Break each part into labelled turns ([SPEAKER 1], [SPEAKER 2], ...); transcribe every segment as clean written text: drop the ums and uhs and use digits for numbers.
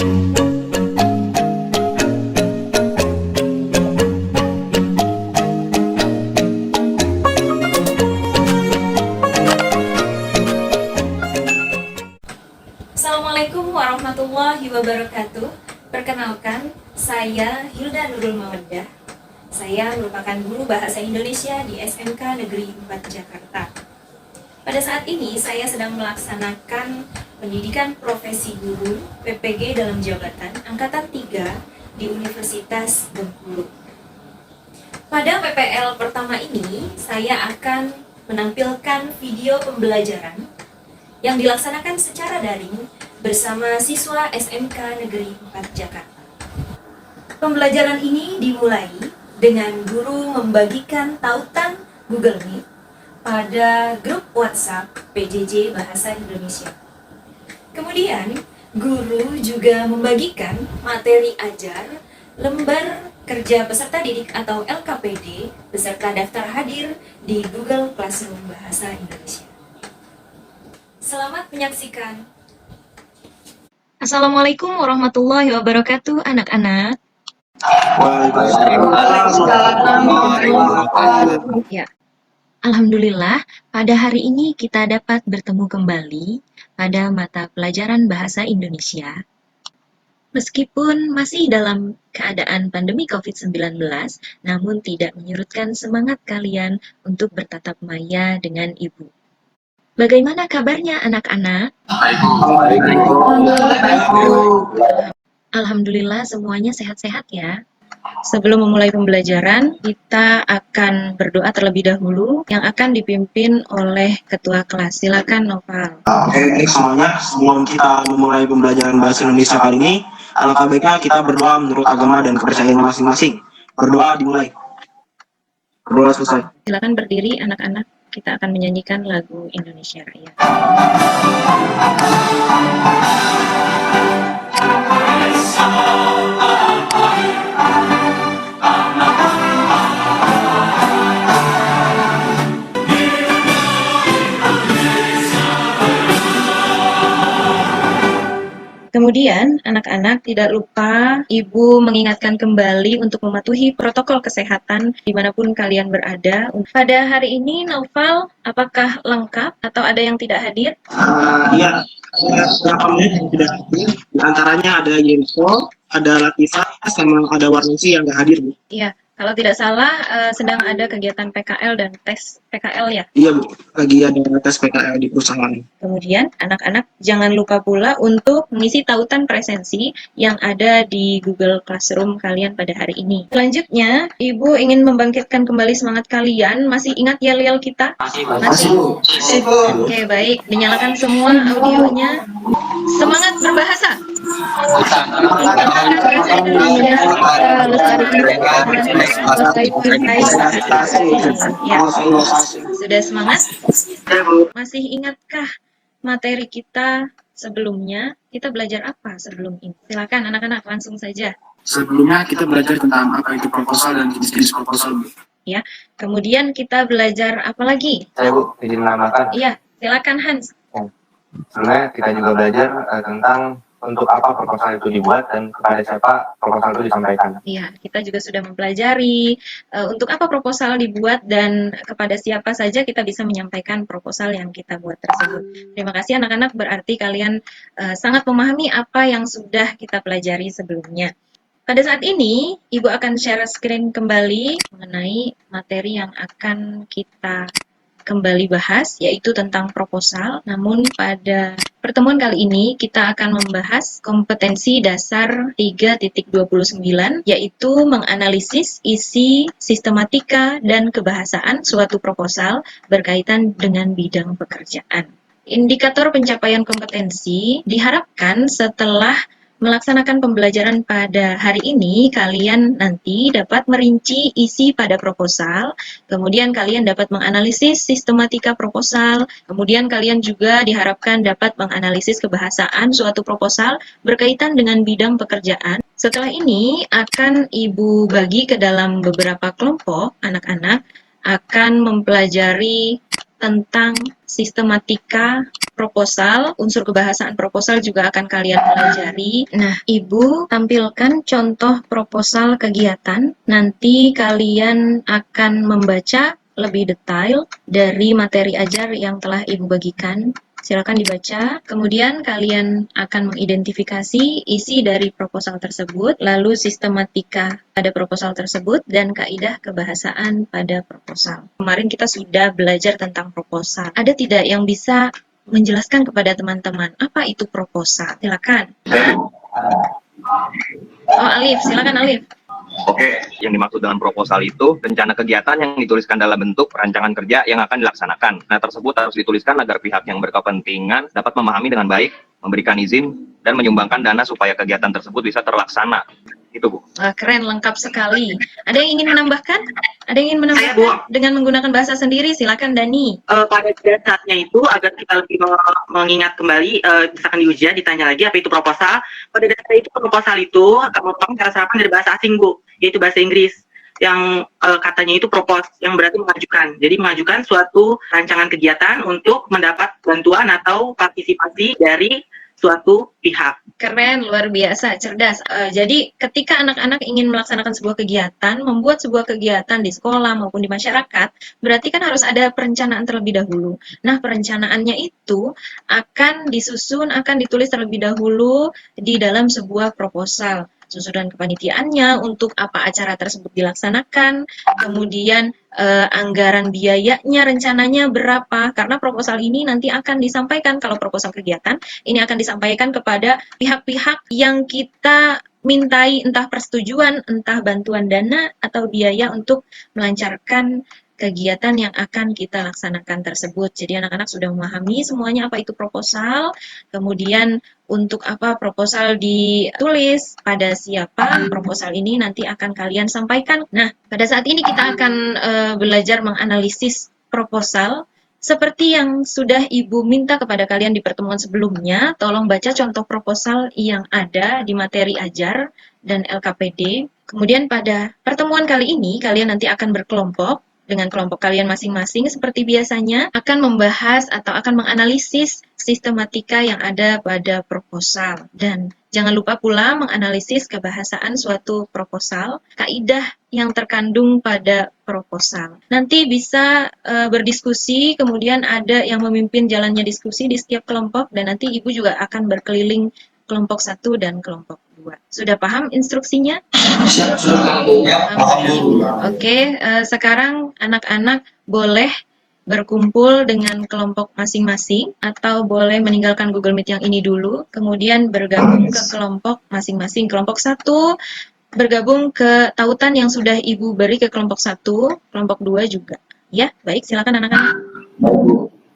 [SPEAKER 1] Assalamualaikum warahmatullahi wabarakatuh. Perkenalkan, saya Hilda Nurul Mawaddah. Saya merupakan guru bahasa Indonesia di SMK Negeri 4 Jakarta. Pada saat ini saya sedang melaksanakan pendidikan profesi guru PPG dalam jabatan Angkatan 3 di Universitas Bengkulu. Pada PPL pertama ini, saya akan menampilkan video pembelajaran yang dilaksanakan secara daring bersama siswa SMK Negeri 4 Jakarta. Pembelajaran ini dimulai dengan guru membagikan tautan Google Meet pada grup WhatsApp PJJ Bahasa Indonesia. Kemudian, guru juga membagikan materi ajar lembar kerja peserta didik atau LKPD beserta daftar hadir di Google Classroom Bahasa Indonesia. Selamat menyaksikan. Assalamualaikum warahmatullahi wabarakatuh, anak-anak. Ya, alhamdulillah, pada hari ini kita dapat bertemu kembali pada mata pelajaran bahasa Indonesia. Meskipun masih dalam keadaan pandemi COVID-19, namun tidak menyurutkan semangat kalian untuk bertatap maya dengan Ibu. Bagaimana kabarnya anak-anak? Alhamdulillah semuanya sehat-sehat ya. Sebelum memulai pembelajaran, kita akan berdoa terlebih dahulu yang akan dipimpin oleh ketua kelas. Silakan Noval.
[SPEAKER 2] Oke, semuanya, sebelum kita memulai pembelajaran bahasa Indonesia kali ini, alangkah baiknya kita berdoa menurut agama dan kepercayaan masing-masing. Berdoa dimulai. Berdoa selesai.
[SPEAKER 1] Silakan berdiri anak-anak. Kita akan menyanyikan lagu Indonesia Raya. Kemudian, anak-anak tidak lupa Ibu mengingatkan kembali untuk mematuhi protokol kesehatan dimanapun kalian berada. Pada hari ini, Naufal, apakah lengkap atau ada yang tidak hadir?
[SPEAKER 2] Iya, beberapa menit yang tidak hadir. Di antaranya ada Yenko, ada Latifah, sama ada Warnisi yang nggak hadir, Bu.
[SPEAKER 1] Iya. Kalau tidak salah, sedang ada kegiatan PKL dan tes PKL ya?
[SPEAKER 2] Iya, Bu. Lagi ada tes PKL di perusahaan.
[SPEAKER 1] Kemudian, anak-anak jangan lupa pula untuk mengisi tautan presensi yang ada di Google Classroom kalian pada hari ini. Selanjutnya, Ibu ingin membangkitkan kembali semangat kalian. Masih ingat yel-yel kita? Masih? Oke, baik. Dinyalakan semua audionya. Semangat berbahasa! Ya. Sudah semangat? Masih ingatkah materi kita sebelumnya? Kita belajar apa sebelum ini? Silakan anak-anak langsung saja.
[SPEAKER 3] Sebelumnya kita belajar tentang apa itu proposal dan jenis-jenis proposal, Bu.
[SPEAKER 1] Ya. Kemudian kita belajar apa lagi?
[SPEAKER 4] Saya, Bu, izin menambahkan.
[SPEAKER 1] Iya, silakan Hans.
[SPEAKER 4] Sebenarnya kita juga belajar tentang untuk apa proposal itu dibuat dan kepada siapa proposal itu disampaikan.
[SPEAKER 1] Iya, kita juga sudah mempelajari untuk apa proposal dibuat dan kepada siapa saja kita bisa menyampaikan proposal yang kita buat tersebut. Terima kasih anak-anak, berarti kalian sangat memahami apa yang sudah kita pelajari sebelumnya. Pada saat ini, Ibu akan share screen kembali mengenai materi yang akan kita kembali bahas, yaitu tentang proposal. Namun pada pertemuan kali ini kita akan membahas kompetensi dasar 3.29, yaitu menganalisis isi, sistematika, dan kebahasaan suatu proposal berkaitan dengan bidang pekerjaan. Indikator pencapaian kompetensi diharapkan setelah melaksanakan pembelajaran pada hari ini, kalian nanti dapat merinci isi pada proposal, kemudian kalian dapat menganalisis sistematika proposal, kemudian kalian juga diharapkan dapat menganalisis kebahasaan suatu proposal berkaitan dengan bidang pekerjaan. Setelah ini akan Ibu bagi ke dalam beberapa kelompok. Anak-anak akan mempelajari tentang sistematika proposal, unsur kebahasaan proposal juga akan kalian pelajari. Nah, Ibu tampilkan contoh proposal kegiatan. Nanti kalian akan membaca lebih detail dari materi ajar yang telah Ibu bagikan. Silakan dibaca, kemudian kalian akan mengidentifikasi isi dari proposal tersebut, lalu sistematika pada proposal tersebut, dan kaidah kebahasaan pada proposal. Kemarin kita sudah belajar tentang proposal. Ada tidak yang bisa menjelaskan kepada teman-teman apa itu proposal? Silakan. Oh, Alif, silakan Alif.
[SPEAKER 5] Oke, yang dimaksud dengan proposal itu rencana kegiatan yang dituliskan dalam bentuk rancangan kerja yang akan dilaksanakan. Nah, tersebut harus dituliskan agar pihak yang berkepentingan dapat memahami dengan baik, memberikan izin, dan menyumbangkan dana supaya kegiatan tersebut bisa terlaksana. Itu, Bu.
[SPEAKER 1] Wah, keren, lengkap sekali. Ada yang ingin menambahkan? Ada yang ingin menambahkan dengan menggunakan bahasa sendiri? Silakan, Dani.
[SPEAKER 6] Pada dasarnya itu, agar kita lebih mengingat kembali, misalkan di ujian ditanya lagi apa itu proposal. Pada dasarnya itu proposal itu merupakan cara serapan dari bahasa asing, Bu, yaitu bahasa Inggris. Yang katanya itu propose, yang berarti mengajukan. Jadi mengajukan suatu rancangan kegiatan untuk mendapat bantuan atau partisipasi dari suatu pihak.
[SPEAKER 1] Keren, luar biasa, cerdas. Jadi ketika anak-anak ingin melaksanakan sebuah kegiatan, membuat sebuah kegiatan di sekolah maupun di masyarakat, berarti kan harus ada perencanaan terlebih dahulu. Nah, perencanaannya itu akan disusun, akan ditulis terlebih dahulu di dalam sebuah proposal. Susunan kepanitiaannya, untuk apa acara tersebut dilaksanakan, kemudian anggaran biayanya rencananya berapa, karena proposal ini nanti akan disampaikan, kalau proposal kegiatan, ini akan disampaikan kepada pihak-pihak yang kita mintai entah persetujuan, entah bantuan dana atau biaya untuk melancarkan kegiatan yang akan kita laksanakan tersebut. Jadi anak-anak sudah memahami semuanya apa itu proposal, kemudian untuk apa proposal ditulis, pada siapa proposal ini nanti akan kalian sampaikan. Nah, pada saat ini kita akan belajar menganalisis proposal. Seperti yang sudah Ibu minta kepada kalian di pertemuan sebelumnya, tolong baca contoh proposal yang ada di materi ajar dan LKPD. Kemudian pada pertemuan kali ini, kalian nanti akan berkelompok dengan kelompok kalian masing-masing seperti biasanya, akan membahas atau akan menganalisis sistematika yang ada pada proposal. Dan jangan lupa pula menganalisis kebahasaan suatu proposal, kaidah yang terkandung pada proposal. Nanti bisa berdiskusi, kemudian ada yang memimpin jalannya diskusi di setiap kelompok, dan nanti Ibu juga akan berkeliling kelompok 1 dan kelompok 2. Sudah paham instruksinya?
[SPEAKER 7] Siap, sudah. Ya, paham.
[SPEAKER 1] Oke, sekarang anak-anak boleh berkumpul dengan kelompok masing-masing atau boleh meninggalkan Google Meet yang ini dulu, kemudian bergabung ke kelompok masing-masing. Kelompok 1 bergabung ke tautan yang sudah Ibu beri ke kelompok 1, kelompok 2 juga. Ya, baik, silakan anak-anak.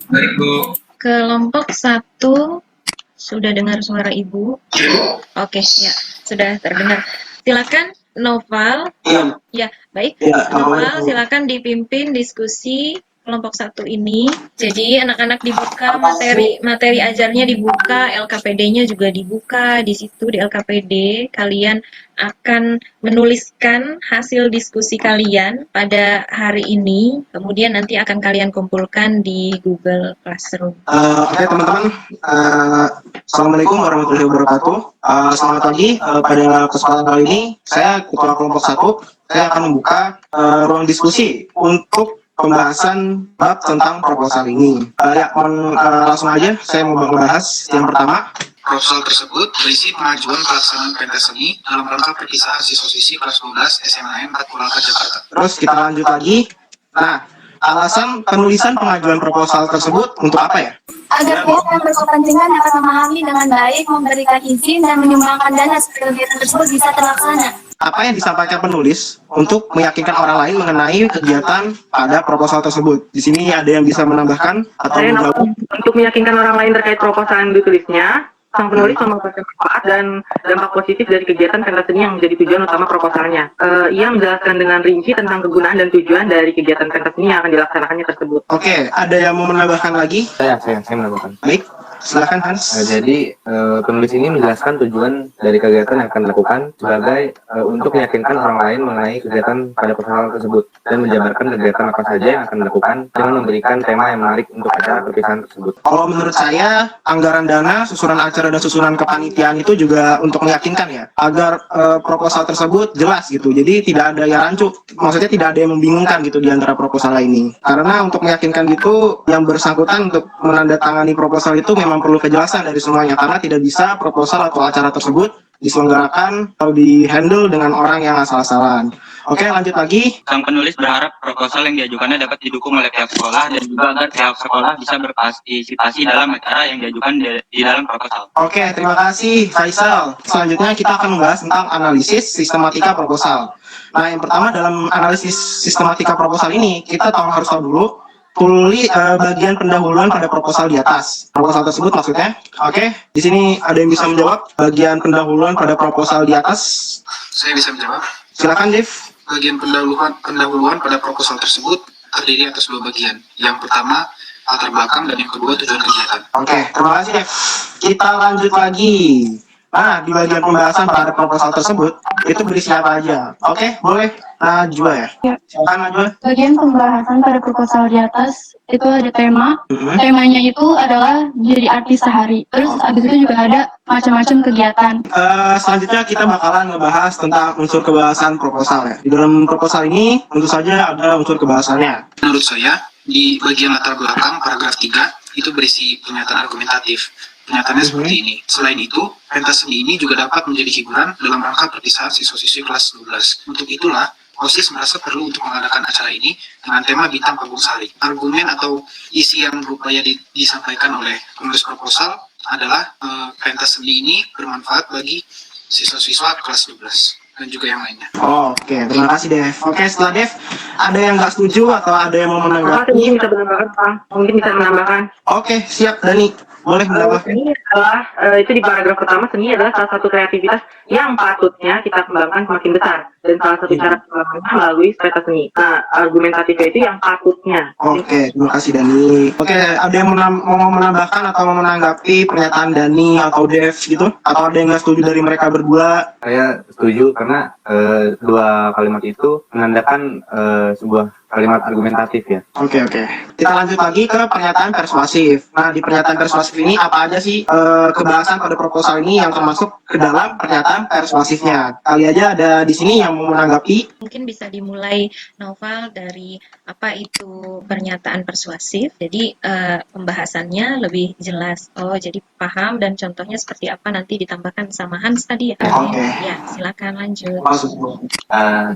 [SPEAKER 7] Baik, Bu.
[SPEAKER 1] Kelompok 1 sudah dengar suara Ibu? Oke, ya, sudah terdengar. Silakan Noval.
[SPEAKER 2] Iya.
[SPEAKER 1] Ya, baik.
[SPEAKER 2] Ya,
[SPEAKER 1] Noval, silakan dipimpin diskusi kelompok 1 ini. Jadi anak-anak dibuka materi ajarnya, dibuka, LKPD-nya juga dibuka. Di situ di LKPD kalian akan menuliskan hasil diskusi kalian pada hari ini. Kemudian nanti akan kalian kumpulkan di Google Classroom.
[SPEAKER 2] Oke teman-teman, Assalamualaikum warahmatullahi wabarakatuh. Selamat pagi. Pada kesempatan kali ini saya ketua kelompok 1, saya akan membuka ruang diskusi untuk pembahasan bab tentang proposal ini. Langsung aja saya mau membahas yang pertama.
[SPEAKER 3] Proposal tersebut berisi pengajuan pelaksanaan pentas seni dalam rangka perpisahan siswa-siswi kelas 12 SMA 4 Purwakarta Jakarta.
[SPEAKER 2] Terus kita lanjut lagi. Nah, alasan penulisan pengajuan proposal tersebut untuk apa ya?
[SPEAKER 8] Agar pihak yang berkepentingan dapat memahami dengan baik, memberikan izin, dan menyumbangkan dana supaya kegiatan tersebut bisa terlaksana.
[SPEAKER 2] Apa yang disampaikan penulis untuk meyakinkan orang lain mengenai kegiatan pada proposal tersebut? Di sini ada yang bisa menambahkan atau menjawab?
[SPEAKER 6] Untuk meyakinkan orang lain terkait proposal yang ditulisnya, sang penulis memaparkan manfaat dan dampak positif dari kegiatan pentas seni yang menjadi tujuan utama proposalnya. Ia menjelaskan dengan rinci tentang kegunaan dan tujuan dari kegiatan pentas seni yang akan dilaksanakannya tersebut.
[SPEAKER 2] Oke, ada yang mau menambahkan lagi?
[SPEAKER 4] Saya menambahkan.
[SPEAKER 2] Baik, Silakan Hans.
[SPEAKER 4] Jadi penulis ini menjelaskan tujuan dari kegiatan yang akan dilakukan sebagai untuk meyakinkan orang lain mengenai kegiatan pada proposal tersebut dan menjabarkan kegiatan apa saja yang akan dilakukan dengan memberikan tema yang menarik untuk acara perpisahan tersebut.
[SPEAKER 2] Kalau menurut saya, anggaran dana, susunan acara dan susunan kepanitiaan itu juga untuk meyakinkan ya, agar proposal tersebut jelas gitu. Jadi tidak ada yang rancu, maksudnya tidak ada yang membingungkan gitu di antara proposal ini. Karena untuk meyakinkan gitu, yang bersangkutan untuk menandatangani proposal itu memang perlu kejelasan dari semuanya, karena tidak bisa proposal atau acara tersebut diselenggarakan atau dihandle dengan orang yang asal-asalan. Oke, lanjut lagi.
[SPEAKER 9] Sang penulis berharap proposal yang diajukannya dapat didukung oleh pihak sekolah dan juga agar pihak sekolah bisa berpartisipasi dalam acara yang diajukan di dalam proposal.
[SPEAKER 2] Oke, terima kasih Faisal. Selanjutnya kita akan membahas tentang analisis sistematika proposal. Nah, yang pertama dalam analisis sistematika proposal ini, kita harus tahu dulu bagian pendahuluan pada proposal di atas. Proposal tersebut maksudnya. Oke, di sini ada yang bisa menjawab bagian pendahuluan pada proposal di atas?
[SPEAKER 3] Saya bisa menjawab.
[SPEAKER 2] Silakan, Dev.
[SPEAKER 3] Bagian pendahuluan pada proposal tersebut terdiri atas dua bagian. Yang pertama, latar belakang, dan yang kedua, tujuan kegiatan.
[SPEAKER 2] Oke, terima kasih, Dev. Kita lanjut lagi. Nah, di bagian pembahasan pada proposal tersebut, itu berisi apa aja? Oke, boleh Najwa ya?
[SPEAKER 8] Ya.
[SPEAKER 2] Silakan Najwa.
[SPEAKER 8] Bagian pembahasan pada proposal di atas itu ada tema. Temanya itu adalah jadi artis sehari. Terus abis itu juga ada macam-macam kegiatan.
[SPEAKER 2] Selanjutnya kita bakalan ngebahas tentang unsur kebahasan proposal ya. Di dalam proposal ini tentu saja ada unsur kebahasannya.
[SPEAKER 3] Menurut saya, di bagian latar belakang paragraf 3 itu berisi pernyataan argumentatif. Pernyataannya seperti ini. Selain itu, pentas seni ini juga dapat menjadi hiburan dalam rangka perpisahan siswa-siswi kelas 12. Untuk itulah, OSIS merasa perlu untuk mengadakan acara ini dengan tema Bintang Panggung Sari. Argumen atau isi yang berupaya disampaikan oleh penulis proposal adalah pentas seni ini bermanfaat bagi siswa-siswa kelas 12 dan juga yang lainnya.
[SPEAKER 2] Oke, terima kasih Dev. Oke, setelah Dev, ada yang nggak setuju atau ada yang mau menanggapi?
[SPEAKER 6] Mungkin bisa menambahkan, Pak. Mungkin bisa menambahkan.
[SPEAKER 2] Oke, siap Dani. Boleh menambahkan?
[SPEAKER 6] Seni adalah, itu di paragraf pertama, seni adalah salah satu kreativitas yang patutnya kita kembangkan semakin besar. Dan salah satu cara pengembangannya melalui pentas seni. Nah, argumentatifnya itu yang patutnya.
[SPEAKER 2] Oke, terima kasih Dani. Oke, ada yang mau menambahkan atau mau menanggapi pernyataan Dani atau Dev gitu? Atau ada yang nggak setuju dari mereka berdua?
[SPEAKER 4] Saya setuju karena dua kalimat itu menandakan sebuah kalimat argumentatif ya.
[SPEAKER 2] Oke. Kita lanjut lagi ke pernyataan persuasif. Nah, di pernyataan persuasif ini apa aja sih kebahasan pada proposal ini yang termasuk ke dalam pernyataan persuasifnya? Kali aja ada di sini yang mau menanggapi.
[SPEAKER 1] Mungkin bisa dimulai Noval dari apa itu pernyataan persuasif. Jadi pembahasannya lebih jelas. Oh, jadi paham dan contohnya seperti apa nanti ditambahkan sama Hans tadi ya.
[SPEAKER 2] Oke.
[SPEAKER 1] Ya, silakan lanjut.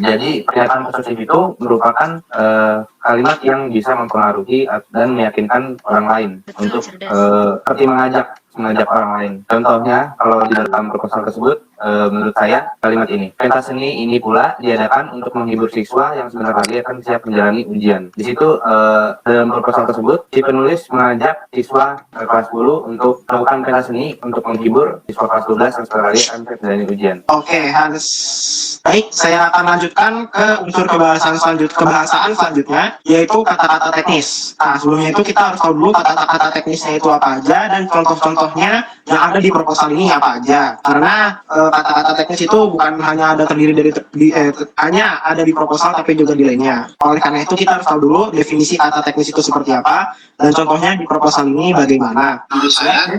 [SPEAKER 4] Jadi pernyataan persuasif itu merupakan kalimat yang bisa mempengaruhi dan meyakinkan orang lain.
[SPEAKER 1] Betul,
[SPEAKER 4] untuk
[SPEAKER 1] cerdas.
[SPEAKER 4] seperti mengajak orang lain. Contohnya kalau di dalam proposal tersebut, menurut saya kalimat ini, pentas seni ini pula diadakan untuk menghibur siswa yang sebentar lagi akan siap menjalani ujian. Di situ dalam proposal tersebut si penulis mengajak siswa kelas 10 untuk melakukan pentas seni untuk menghibur siswa kelas 12 yang sebentar lagi akan siap menjalani ujian.
[SPEAKER 2] Oke, Hans. Baik, saya akan lanjutkan ke unsur kebahasaan selanjutnya, yaitu kata-kata teknis. Nah, sebelumnya itu kita harus tahu dulu kata-kata teknisnya itu apa aja dan contoh-contohnya yang ada di proposal ini apa aja. Karena kata-kata teknis itu bukan hanya terdiri dari hanya ada di proposal tapi juga di lainnya. Oleh karena itu kita harus tahu dulu definisi kata teknis itu seperti apa dan contohnya di proposal ini bagaimana.
[SPEAKER 3] Menurut saya,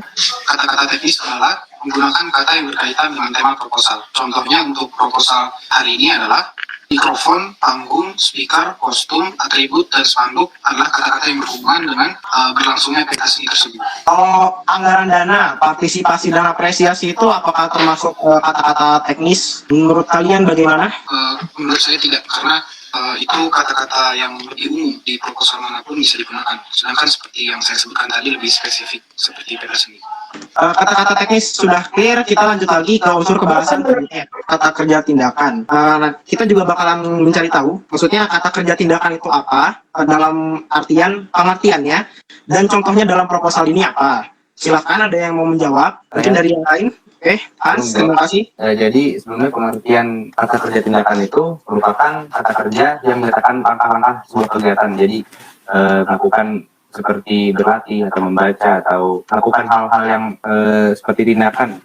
[SPEAKER 3] kata-kata teknis adalah menggunakan kata yang berkaitan dengan tema proposal. Contohnya untuk proposal hari ini adalah mikrofon, panggung, speaker, kostum, atribut, dan spanduk adalah kata-kata yang berhubungan dengan berlangsungnya pentas seni tersebut.
[SPEAKER 2] Kalau anggaran dana, partisipasi dan apresiasi itu apakah termasuk kata-kata teknis? Menurut kalian bagaimana?
[SPEAKER 3] Menurut saya tidak, karena itu kata-kata yang lebih umum di proposal manapun bisa digunakan. Sedangkan seperti yang saya sebutkan tadi lebih spesifik seperti pentas seni.
[SPEAKER 2] Kata-kata teknis sudah clear, kita lanjut lagi ke unsur kebahasan berikutnya, kata kerja tindakan. Nah, kita juga bakalan mencari tahu, maksudnya kata kerja tindakan itu apa, dalam pengertiannya, dan contohnya dalam proposal ini apa. Silakan ada yang mau menjawab, mungkin dari yang lain. Oke, Hans, terima kasih.
[SPEAKER 4] Jadi sebenarnya pengertian kata kerja tindakan itu merupakan kata kerja yang menyatakan langkah-langkah sebuah kegiatan. Jadi melakukan seperti berlatih atau membaca atau melakukan hal-hal yang seperti tindakan.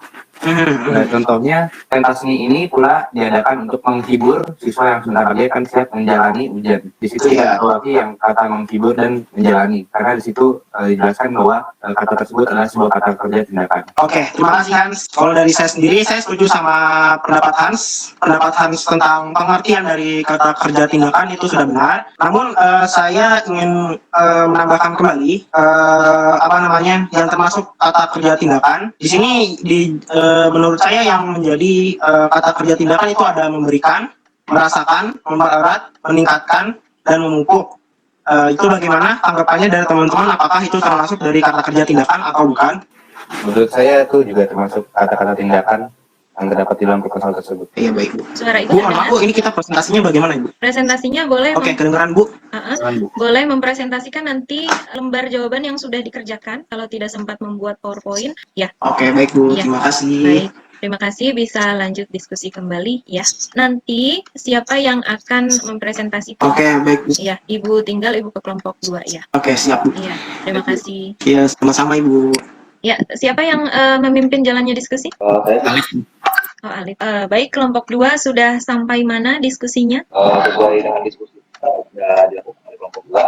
[SPEAKER 4] Contohnya, pentas seni ini pula diadakan untuk menghibur siswa yang sebentar lagi akan siap menjalani ujian. Di situ diakui yang kata menghibur dan menjalani, karena di situ dijelaskan bahwa kata tersebut adalah sebuah kata kerja tindakan.
[SPEAKER 2] Oke, terima kasih Hans. Kalau dari saya sendiri, saya setuju sama pendapat Hans. Pendapat Hans tentang pengertian dari kata kerja tindakan itu sudah benar. Namun saya ingin menambahkan kembali yang termasuk kata kerja tindakan. Di sini menurut saya yang menjadi kata kerja tindakan itu ada memberikan, merasakan, mempererat, meningkatkan, dan memupuk. Itu bagaimana tanggapannya dari teman-teman? Apakah itu termasuk dari kata kerja tindakan atau bukan?
[SPEAKER 4] Menurut saya itu juga termasuk kata-kata tindakan yang terdapat di dalam proposal tersebut.
[SPEAKER 2] Iya, baik Bu.
[SPEAKER 1] Suara Ibu
[SPEAKER 2] Bu, mohon maaf Bu, ini kita presentasinya bagaimana Ibu?
[SPEAKER 1] Presentasinya boleh
[SPEAKER 2] Oke, kedengeran Bu.
[SPEAKER 1] boleh mempresentasikan nanti lembar jawaban yang sudah dikerjakan kalau tidak sempat membuat PowerPoint ya.
[SPEAKER 2] Oke, baik Bu,
[SPEAKER 1] Iya.
[SPEAKER 2] terima kasih.
[SPEAKER 1] Baik, terima kasih, bisa lanjut diskusi kembali ya. Nanti siapa yang akan mempresentasikan?
[SPEAKER 2] Oke, baik Bu.
[SPEAKER 1] Ya, Ibu tinggal Ibu ke kelompok 2 ya.
[SPEAKER 2] Oke, siap Bu.
[SPEAKER 1] Iya, terima kasih.
[SPEAKER 2] Iya, sama-sama Ibu.
[SPEAKER 1] Ya, siapa yang memimpin jalannya diskusi?
[SPEAKER 7] Alif.
[SPEAKER 1] Oh, Alif. Baik, kelompok 2 sudah sampai mana diskusinya?
[SPEAKER 5] Sesuai dengan diskusi sudah dilakukan oleh kelompok 2,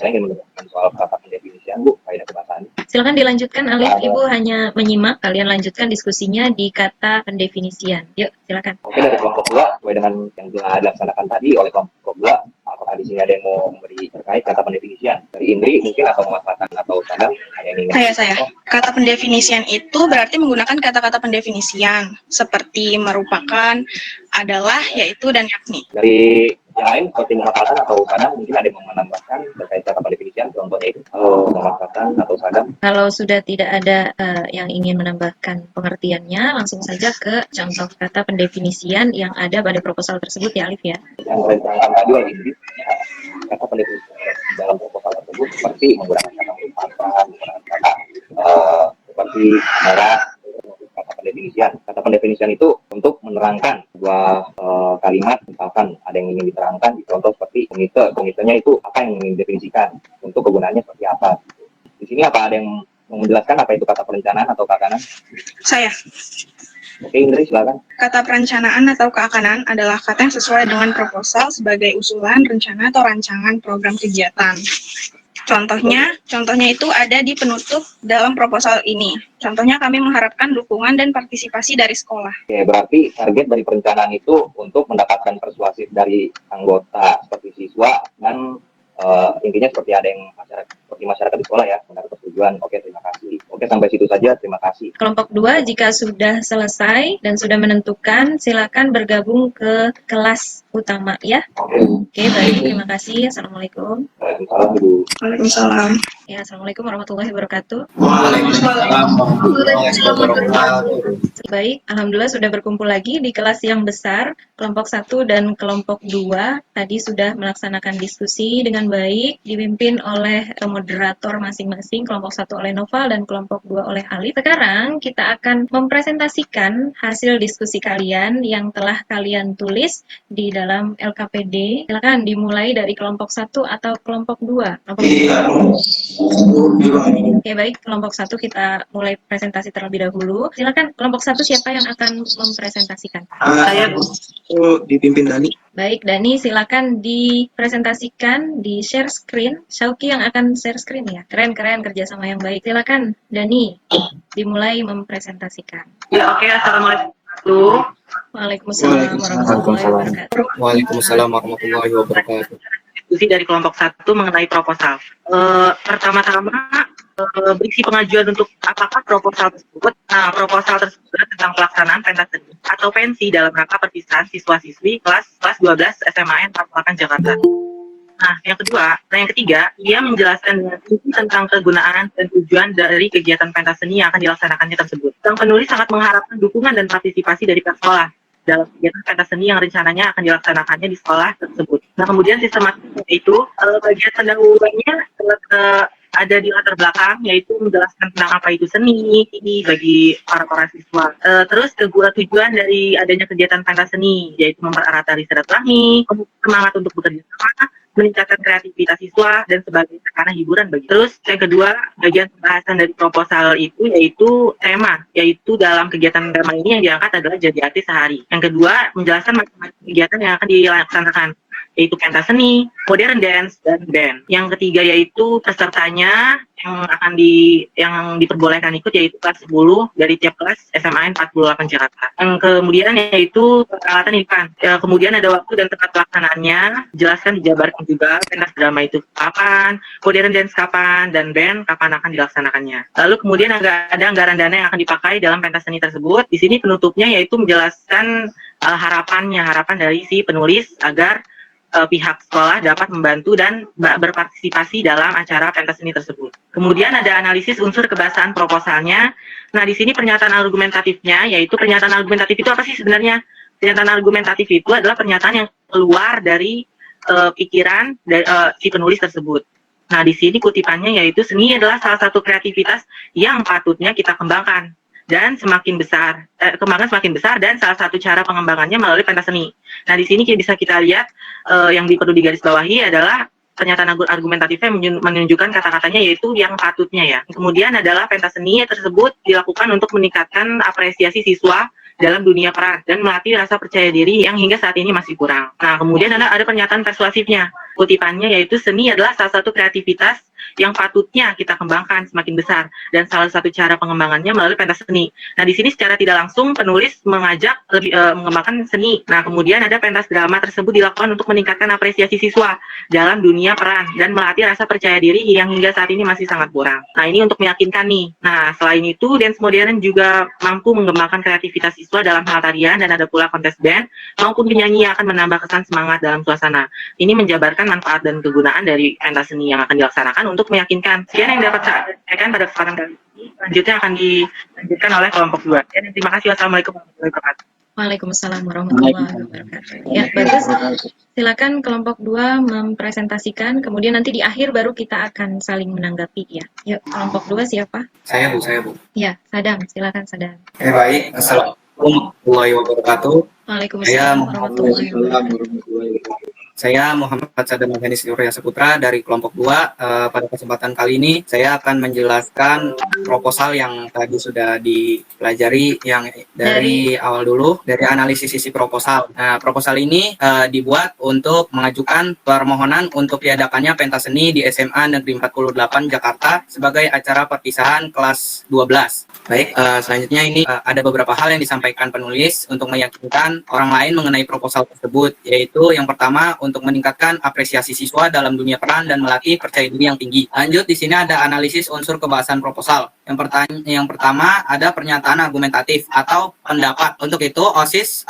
[SPEAKER 5] saya ingin mendengarkan soal kata pendefinisian Bu, faedah kebangsaan.
[SPEAKER 1] Silakan dilanjutkan Alif, Ibu hanya menyimak, kalian lanjutkan diskusinya di kata pendefinisian. Yuk, silakan.
[SPEAKER 5] Oke, dari kelompok 2 sesuai dengan yang telah dilaksanakan tadi oleh kelompok 2, apakah di sini ada yang mau memberi terkait kata pendefinisian dari Indri mungkin atau memanfaatkan atau Sadam ada yang ingin?
[SPEAKER 10] Saya. Kata pendefinisian itu berarti menggunakan kata-kata pendefinisian seperti merupakan, adalah, yaitu, dan yakni.
[SPEAKER 5] Dari yang lain seperti memanfaatkan atau Sadam mungkin ada yang mau menambahkan terkait kata pendefinisian, contohnya itu memanfaatkan atau Sadam.
[SPEAKER 1] Kalau sudah tidak ada yang ingin menambahkan pengertiannya, langsung saja ke contoh kata pendefinisian yang ada pada proposal tersebut ya Alif ya.
[SPEAKER 5] Yang rencanakan tadi oleh Indri, kata pendefinisian dalam proposal tersebut seperti menggunakan kata merupakan, menggunakan kata seperti merah, kata pendefinisian. Kata pendefinisian itu untuk menerangkan sebuah kalimat, misalkan ada yang ingin diterangkan, contoh seperti komitenya itu apa yang ingin didefinisikan, untuk kegunaannya seperti apa. Di sini apa ada yang menjelaskan apa itu kata perencanaan atau keakanan?
[SPEAKER 10] Saya.
[SPEAKER 5] Oke, Indri, silakan.
[SPEAKER 10] Kata perencanaan atau keakanan adalah kata yang sesuai dengan proposal sebagai usulan, rencana, atau rancangan program kegiatan. Contohnya itu ada di penutup dalam proposal ini. Contohnya kami mengharapkan dukungan dan partisipasi dari sekolah.
[SPEAKER 5] Oke, berarti target dari perencanaan itu untuk mendapatkan persuasif dari anggota seperti siswa dan intinya seperti ada yang masyarakat di sekolah ya, mendapat persetujuan. Oke, terima kasih. Oke, sampai situ saja. Terima kasih.
[SPEAKER 1] Kelompok 2 jika sudah selesai dan sudah menentukan, silakan bergabung ke kelas utama ya. Oke, baik, terima kasih. Assalamualaikum.
[SPEAKER 5] Waalaikumsalam, Ibu.
[SPEAKER 10] Waalaikumsalam.
[SPEAKER 1] Ya, Assalamualaikum warahmatullahi wabarakatuh.
[SPEAKER 7] Waalaikumsalam warahmatullahi wabarakatuh.
[SPEAKER 1] Baik, Alhamdulillah sudah berkumpul lagi di kelas yang besar. Kelompok 1 dan kelompok 2 tadi sudah melaksanakan diskusi dengan baik, dipimpin oleh moderator masing-masing, kelompok 1 oleh Noval dan kelompok 2 oleh Alif. Sekarang kita akan mempresentasikan hasil diskusi kalian yang telah kalian tulis di dalam LKPD. Silakan dimulai dari kelompok 1 atau kelompok 2. Oke, baik, kelompok 1 kita mulai presentasi terlebih dahulu. Silakan kelompok 1 siapa yang akan mempresentasikan?
[SPEAKER 2] Saya Bu. Dipimpin Dani.
[SPEAKER 1] Baik, Dani silakan dipresentasikan di share screen. Syauki yang akan share screen ya. Keren kerjasama yang baik. Silakan Dani dimulai mempresentasikan.
[SPEAKER 6] Ya, oke, assalamualaikum.
[SPEAKER 1] Waalaikumsalam warahmatullahi wabarakatuh.
[SPEAKER 7] Waalaikumsalam warahmatullahi wabarakatuh.
[SPEAKER 6] Diskusi dari kelompok 1 mengenai proposal. Pertama-tama berisi pengajuan untuk apakah proposal tersebut. Nah, proposal tersebut tentang pelaksanaan pentas seni atau pensi dalam rangka perpisahan siswa-siswi kelas 12 SMAN Pamulang Jakarta. Nah, yang ketiga, ia menjelaskan dengan rinci tentang kegunaan dan tujuan dari kegiatan pentas seni yang akan dilaksanakannya tersebut. Sang penulis sangat mengharapkan dukungan dan partisipasi dari pihak sekolah dalam kegiatan pentas seni yang rencananya akan dilaksanakannya di sekolah tersebut. Nah, kemudian sistematis itu bagian pendahuluannya ada di latar belakang, yaitu menjelaskan tentang apa itu seni bagi para siswa. Terus tujuan dari adanya kegiatan pentas seni, yaitu mempererat tali silaturahmi, semangat untuk bekerja sama, meningkatkan kreativitas siswa, dan sebagainya karena hiburan bagi. Terus yang kedua, bagian pembahasan dari proposal itu yaitu tema, yaitu dalam kegiatan tema ini yang diangkat adalah jadi artis sehari. Yang kedua, menjelaskan macam-macam kegiatan yang akan dilaksanakan, yaitu pentas seni, modern dance, dan band. Yang ketiga yaitu pesertanya yang diperbolehkan ikut yaitu kelas 10 dari tiap kelas SMA 48 Jakarta. Yang kemudian yaitu peralatan iklan. Kemudian ada waktu dan tempat pelaksanaannya, jelaskan dijabarkan juga pentas drama itu kapan, modern dance kapan, dan band kapan akan dilaksanakannya. Lalu kemudian ada anggaran dana yang akan dipakai dalam pentas seni tersebut. Di sini penutupnya yaitu menjelaskan harapan dari si penulis agar pihak sekolah dapat membantu dan berpartisipasi dalam acara pentas seni tersebut. Kemudian ada analisis unsur kebahasaan proposalnya. Nah, di sini pernyataan argumentatifnya, yaitu pernyataan argumentatif itu apa sih sebenarnya? Pernyataan argumentatif itu adalah pernyataan yang keluar dari pikiran dari si penulis tersebut. Nah, di sini kutipannya yaitu seni adalah salah satu kreativitas yang patutnya kita kembangkan dan semakin besar dan salah satu cara pengembangannya melalui pentas seni. Nah, di sini bisa kita lihat yang perlu digarisbawahi adalah pernyataan argumentatifnya menunjukkan kata-katanya yaitu yang patutnya ya. Kemudian adalah pentas seni tersebut dilakukan untuk meningkatkan apresiasi siswa dalam dunia peran dan melatih rasa percaya diri yang hingga saat ini masih kurang. Nah, kemudian ada pernyataan persuasifnya. Kutipannya yaitu seni adalah salah satu kreativitas yang patutnya kita kembangkan semakin besar dan salah satu cara pengembangannya melalui pentas seni. Nah, di sini secara tidak langsung penulis mengajak lebih mengembangkan seni. Nah, kemudian ada pentas drama tersebut dilakukan untuk meningkatkan apresiasi siswa dalam dunia peran dan melatih rasa percaya diri yang hingga saat ini masih sangat kurang. Nah, ini untuk meyakinkan nih. Nah, selain itu dance modern juga mampu mengembangkan kreativitas siswa dalam hal tarian dan ada pula kontes band maupun penyanyi yang akan menambah kesan semangat dalam suasana. Ini menjabarkan manfaat dan kegunaan dari pentas seni yang akan dilaksanakan untuk meyakinkan. Sekian yang dapat saya sampaikan pada kesempatan kali ini. Selanjutnya akan dilanjutkan oleh kelompok 2. Dan terima kasih. Wassalamualaikum warahmatullahi wabarakatuh.
[SPEAKER 1] Waalaikumsalam warahmatullahi wabarakatuh. Ya, bagus. Silakan kelompok 2 mempresentasikan, kemudian nanti di akhir baru kita akan saling menanggapi ya. Yuk, kelompok 2 siapa?
[SPEAKER 7] Saya Bu.
[SPEAKER 1] Ya, Sadam. Silakan Sadam.
[SPEAKER 7] Baik. Assalamualaikum warahmatullahi wabarakatuh.
[SPEAKER 1] Waalaikumsalam warahmatullahi wabarakatuh.
[SPEAKER 7] Saya Muhammad Sadam Mahani Surya Saputra dari kelompok 2. Pada kesempatan kali ini saya akan menjelaskan proposal yang tadi sudah dipelajari yang dari awal dulu, dari analisis sisi proposal. Nah, proposal ini dibuat untuk mengajukan permohonan untuk diadakannya pentas seni di SMA Negeri 48 Jakarta sebagai acara perpisahan kelas 12. Baik, selanjutnya ini ada beberapa hal yang disampaikan penulis untuk meyakinkan orang lain mengenai proposal tersebut, yaitu yang pertama untuk meningkatkan apresiasi siswa dalam dunia peran dan melatih percaya diri yang tinggi. Lanjut, di sini ada analisis unsur kebahasan proposal. Yang pertama ada pernyataan argumentatif atau pendapat. Untuk itu OSIS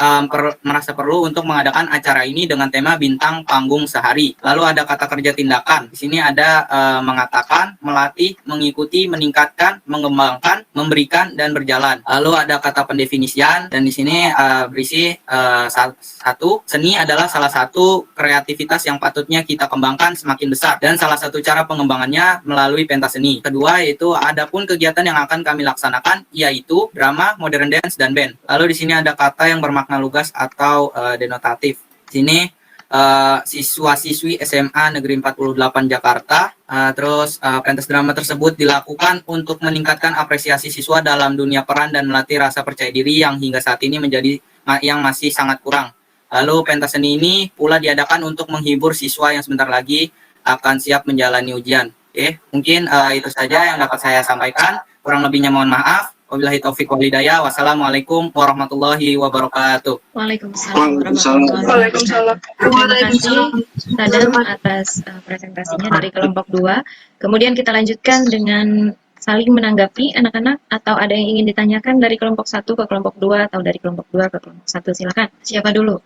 [SPEAKER 7] merasa perlu untuk mengadakan acara ini dengan tema bintang panggung sehari. Lalu ada kata kerja tindakan. Di sini ada mengatakan, melatih, mengikuti, meningkatkan, mengembangkan, memberikan, dan berjalan. Lalu ada kata pendefinisian dan di sini berisi satu, seni adalah salah satu kreativitas yang patutnya kita kembangkan semakin besar dan salah satu cara pengembangannya melalui pentas seni. Kedua yaitu adapun kegiatan yang akan kami laksanakan yaitu drama, modern dance, dan band. Lalu di sini ada kata yang bermakna lugas atau denotatif. Di sini siswa-siswi SMA Negeri 48 Jakarta. Terus pentas drama tersebut dilakukan untuk meningkatkan apresiasi siswa dalam dunia peran dan melatih rasa percaya diri yang hingga saat ini menjadi yang masih sangat kurang. Lalu pentas seni ini pula diadakan untuk menghibur siswa yang sebentar lagi akan siap menjalani ujian. Oke, mungkin itu saja yang dapat saya sampaikan. Kurang lebihnya mohon maaf. Wabillahi taufiq wal hidayah. Wassalamualaikum warahmatullahi wabarakatuh.
[SPEAKER 1] Waalaikumsalam warahmatullahi wabarakatuh. Terima kasih Sadam atas presentasinya dari kelompok 2. Kemudian kita lanjutkan dengan saling menanggapi anak-anak, atau ada yang ingin ditanyakan dari kelompok 1 ke kelompok 2 atau dari kelompok 2 ke kelompok 1. Silakan. Siapa dulu?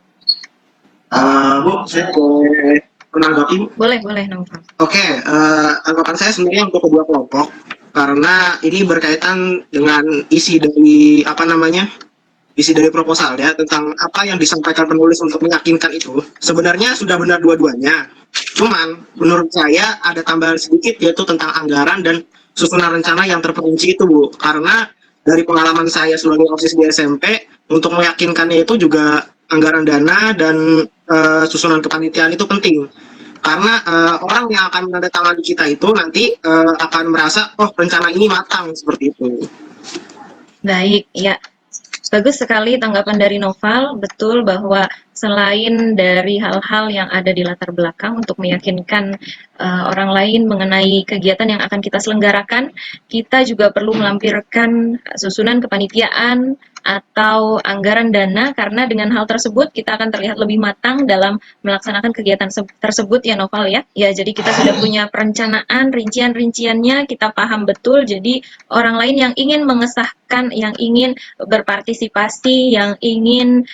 [SPEAKER 2] Bu, saya boleh menanggapi, Bu?
[SPEAKER 1] Boleh, Naufal.
[SPEAKER 2] Oke, anggapan saya sebenarnya untuk kedua kelompok, karena ini berkaitan dengan isi dari isi dari proposal ya, tentang apa yang disampaikan penulis untuk meyakinkan itu sebenarnya sudah benar dua-duanya. Cuman menurut saya ada tambahan sedikit yaitu tentang anggaran dan susunan rencana yang terperinci itu Bu. Karena dari pengalaman saya sebagai OSIS di SMP, untuk meyakinkannya itu juga anggaran dana dan susunan kepanitiaan itu penting. Karena orang yang akan menandatangani kita itu nanti akan merasa, oh rencana ini matang seperti itu.
[SPEAKER 1] Baik, ya. Bagus sekali tanggapan dari Noval, betul bahwa selain dari hal-hal yang ada di latar belakang untuk meyakinkan orang lain mengenai kegiatan yang akan kita selenggarakan, kita juga perlu melampirkan susunan kepanitiaan atau anggaran dana, karena dengan hal tersebut kita akan terlihat lebih matang dalam melaksanakan kegiatan tersebut ya Noval ya. Ya, jadi kita sudah punya perencanaan, rincian-rinciannya kita paham betul, jadi orang lain yang ingin mengesahkan, yang ingin berpartisipasi, yang ingin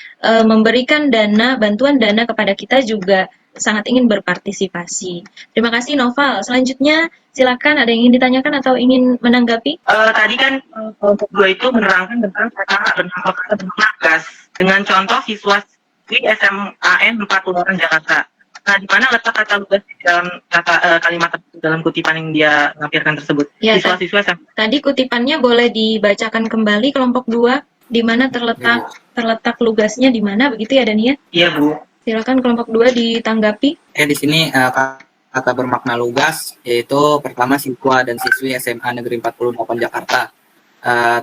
[SPEAKER 1] memberikan dana, bantuan dana kepada kita juga sangat ingin berpartisipasi. Terima kasih Noval. Selanjutnya silakan, ada yang ingin ditanyakan atau ingin menanggapi?
[SPEAKER 6] Tadi kan kelompok 2 itu menerangkan tentang kata bermakna gas dengan contoh siswa-siswi SMAN 48 Jakarta. Nah, di mana letak kata lugas di dalam kalimat dalam kutipan yang dia lampirkan tersebut?
[SPEAKER 1] Ya,
[SPEAKER 6] Siswa-siswa SMA.
[SPEAKER 1] tadi kutipannya boleh dibacakan kembali kelompok 2, di mana terletak lugasnya di mana, begitu ya Dania?
[SPEAKER 6] Iya, Bu.
[SPEAKER 1] Silakan kelompok 2 ditanggapi.
[SPEAKER 7] Di sini kata bermakna lugas yaitu pertama siswa dan siswi SMA Negeri 48 Jakarta.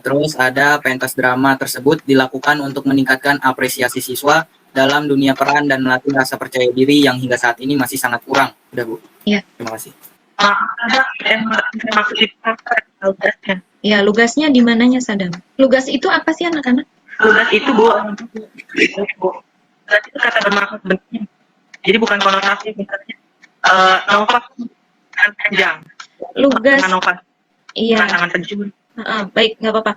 [SPEAKER 7] Terus ada pentas drama tersebut dilakukan untuk meningkatkan apresiasi siswa dalam dunia peran dan melatih rasa percaya diri yang hingga saat ini masih sangat kurang. Udah Bu.
[SPEAKER 1] Iya.
[SPEAKER 7] Terima kasih.
[SPEAKER 6] Ada yang maksud itu lugasnya.
[SPEAKER 1] Ya, lugasnya di mananya Sadam? Lugas itu apa sih anak-anak?
[SPEAKER 6] Lugas itu Bu. Lugas itu kata bermakna bentuknya. Jadi bukan konotasi misalnya. Novel panjang.
[SPEAKER 1] Lugas.
[SPEAKER 6] Novel.
[SPEAKER 1] Iya.
[SPEAKER 6] Tangan terjun.
[SPEAKER 1] Baik, nggak apa-apa.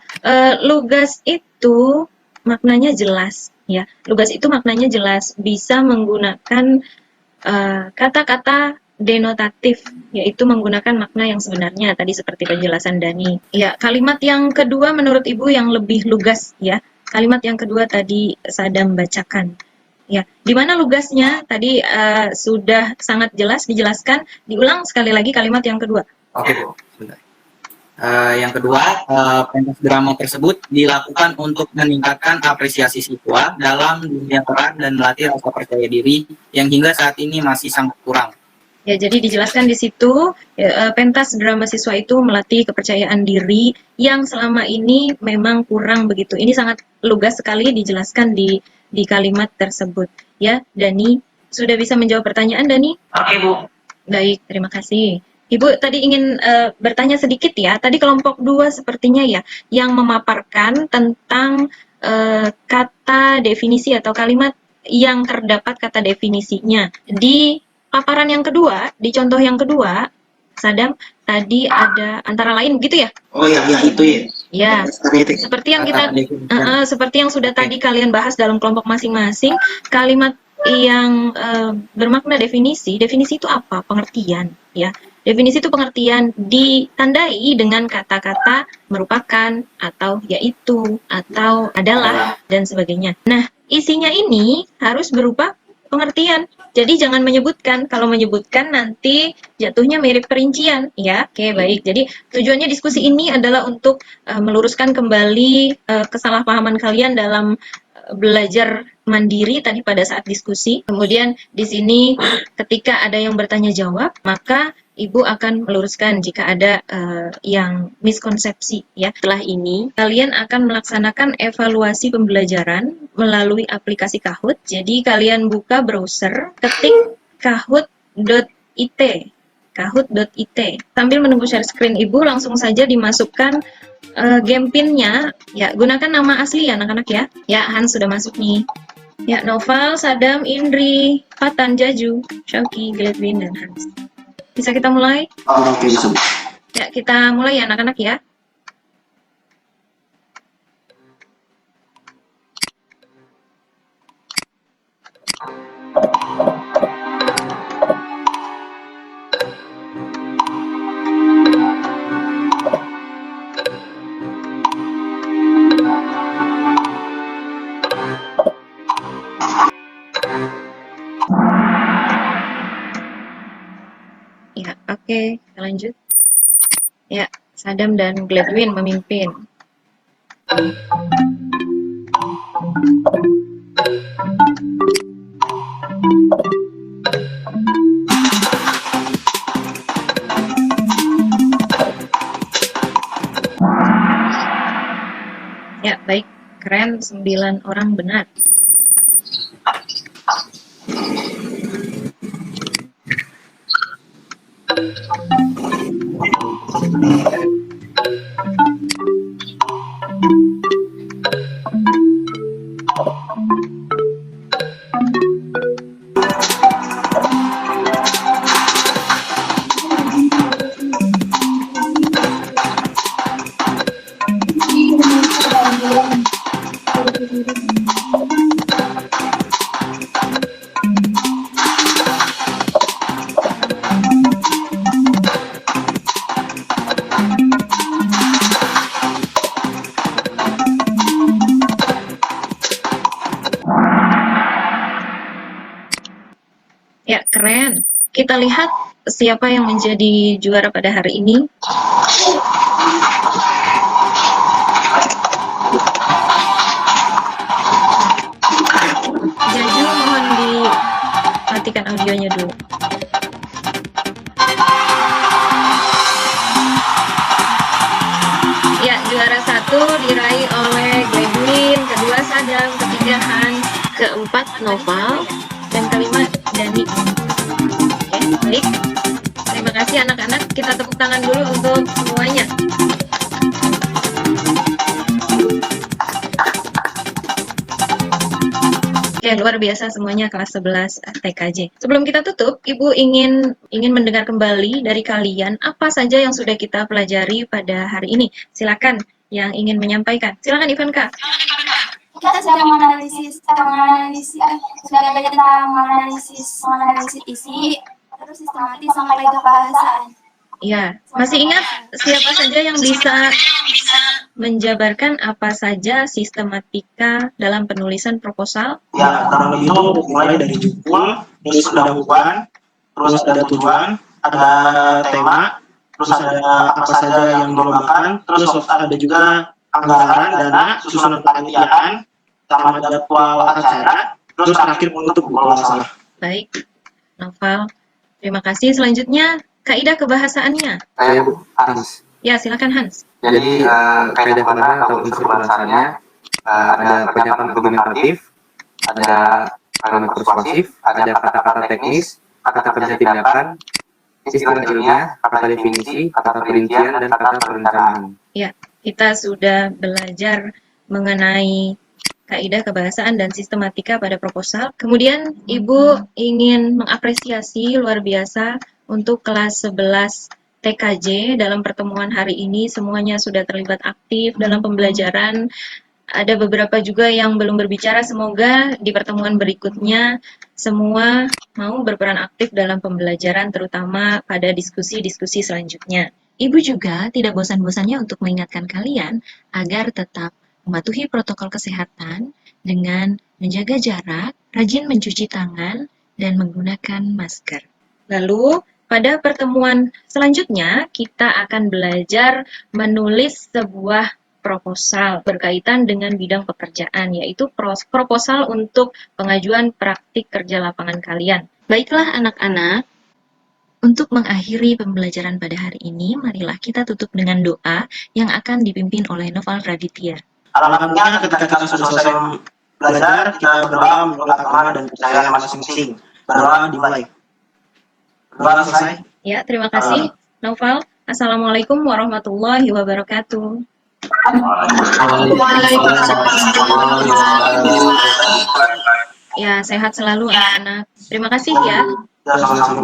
[SPEAKER 1] Lugas itu maknanya jelas, ya. Lugas itu maknanya jelas, bisa menggunakan kata-kata denotatif, yaitu menggunakan makna yang sebenarnya tadi seperti penjelasan Dani. Ya, kalimat yang kedua menurut Ibu yang lebih lugas, ya. Kalimat yang kedua tadi Sadam bacakan. Ya, di mana lugasnya tadi sudah sangat jelas dijelaskan. Diulang sekali lagi kalimat yang kedua.
[SPEAKER 7] Oke Bu, sebentar. Yang kedua, pentas drama tersebut dilakukan untuk meningkatkan apresiasi siswa dalam dunia peran dan melatih rasa percaya diri yang hingga saat ini masih sangat kurang.
[SPEAKER 1] Ya, jadi dijelaskan di situ pentas drama siswa itu melatih kepercayaan diri yang selama ini memang kurang begitu. Ini sangat lugas sekali dijelaskan di kalimat tersebut. Ya, Dani sudah bisa menjawab pertanyaan Dani?
[SPEAKER 6] Oke Bu.
[SPEAKER 1] Baik, terima kasih. Ibu tadi ingin bertanya sedikit ya. Tadi kelompok 2 sepertinya ya yang memaparkan tentang kata definisi atau kalimat yang terdapat kata definisinya. Di paparan yang kedua, di contoh yang kedua, Sadam, tadi ada antara lain gitu ya?
[SPEAKER 2] Oh ya, itu ya.
[SPEAKER 1] Ya, seperti yang kita seperti yang sudah tadi kalian bahas dalam kelompok masing-masing, kalimat yang bermakna definisi itu apa? Pengertian, ya. Definisi itu pengertian ditandai dengan kata-kata merupakan atau yaitu atau adalah dan sebagainya. Nah, isinya ini harus berupa pengertian. Jadi jangan menyebutkan. Kalau menyebutkan nanti jatuhnya mirip perincian, ya. Oke, baik. Jadi tujuannya diskusi ini adalah untuk meluruskan kembali kesalahpahaman kalian dalam belajar mandiri tadi pada saat diskusi. Kemudian di sini ketika ada yang bertanya jawab, maka Ibu akan meluruskan jika ada yang miskonsepsi ya. Setelah ini kalian akan melaksanakan evaluasi pembelajaran melalui aplikasi Kahoot. Jadi kalian buka browser, ketik kahoot.it. Kahoot.it. Sambil menunggu share screen Ibu, langsung saja dimasukkan game pinnya. Ya, gunakan nama asli ya anak-anak ya. Ya, Hans sudah masuk nih. Ya, Noval, Sadam, Indri, Fatan, Jaju, Syauki, Gledwin, dan Hans. Bisa kita mulai?
[SPEAKER 2] Oke, bisa.
[SPEAKER 1] Ya, kita mulai ya anak-anak ya. Oke, kita lanjut. Ya, Sadam dan Gladwin memimpin. Ya, baik. Keren, 9 orang benar. Ya, keren. Kita lihat siapa yang menjadi juara pada hari ini. Jaju, mohon dimatikan audionya dulu. Ya, juara 1 diraih oleh Gladwin, kedua Sadam, ketiga Hans, keempat Noval, dan kelima Dani. Oke, baik. Terima kasih anak-anak. Kita tepuk tangan dulu untuk semuanya. Oke, luar biasa semuanya kelas 11 TKJ. Sebelum kita tutup, Ibu ingin mendengar kembali dari kalian apa saja yang sudah kita pelajari pada hari ini. Silakan yang ingin menyampaikan. Silakan Ivanka.
[SPEAKER 8] Kita sudah menganalisis tentang menganalisis isi, terus sistematis sampai ke bahasaan.
[SPEAKER 1] Ya, masih ingat siapa saja yang bisa menjabarkan apa saja sistematika dalam penulisan proposal?
[SPEAKER 2] Ya, kurang lebih itu mulai dari judul, terus ada beban, terus ada tujuan, ada tema, terus ada apa saja yang dilombakan, terus ada juga anggaran, dana, susunan panitiaan, sama jadwal acara, terus terakhir penutup kalau nggak salah.
[SPEAKER 1] Baik, Noval. Terima kasih. Selanjutnya, kaidah kebahasaannya.
[SPEAKER 4] Saya Bu, Hans.
[SPEAKER 1] Ya, silakan Hans.
[SPEAKER 4] Jadi kaidah bahasa atau unsur bahasannya ada pernyataan argumentatif, ada kalimat persuasif, ada kata-kata teknis, kata kerja tindakan, istilah ilmiah, kata definisi, kata perincian, dan kata perencanaan.
[SPEAKER 1] Ya, kita sudah belajar mengenai kaidah kebahasaan dan sistematika pada proposal. Kemudian Ibu ingin mengapresiasi luar biasa untuk kelas 11 TKJ dalam pertemuan hari ini. Semuanya sudah terlibat aktif dalam pembelajaran. Ada beberapa juga yang belum berbicara. Semoga di pertemuan berikutnya semua mau berperan aktif dalam pembelajaran, terutama pada diskusi-diskusi selanjutnya. Ibu juga tidak bosan-bosannya untuk mengingatkan kalian agar tetap mematuhi protokol kesehatan dengan menjaga jarak, rajin mencuci tangan, dan menggunakan masker. Lalu, pada pertemuan selanjutnya, kita akan belajar menulis sebuah proposal berkaitan dengan bidang pekerjaan, yaitu proposal untuk pengajuan praktik kerja lapangan kalian. Baiklah anak-anak, untuk mengakhiri pembelajaran pada hari ini, marilah kita tutup dengan doa yang akan dipimpin oleh Noval Raditya.
[SPEAKER 2] Alhamdulillah ketika kita sudah selesai belajar, kita berdoa menurut agama dan percaya masing-masing. Berdoa dimulai. Berdoa selesai.
[SPEAKER 1] Ya, terima kasih Noval. Assalamualaikum warahmatullahi wabarakatuh. Ya, sehat selalu anak-anak. Terima kasih ya.
[SPEAKER 2] Ya, sama-sama.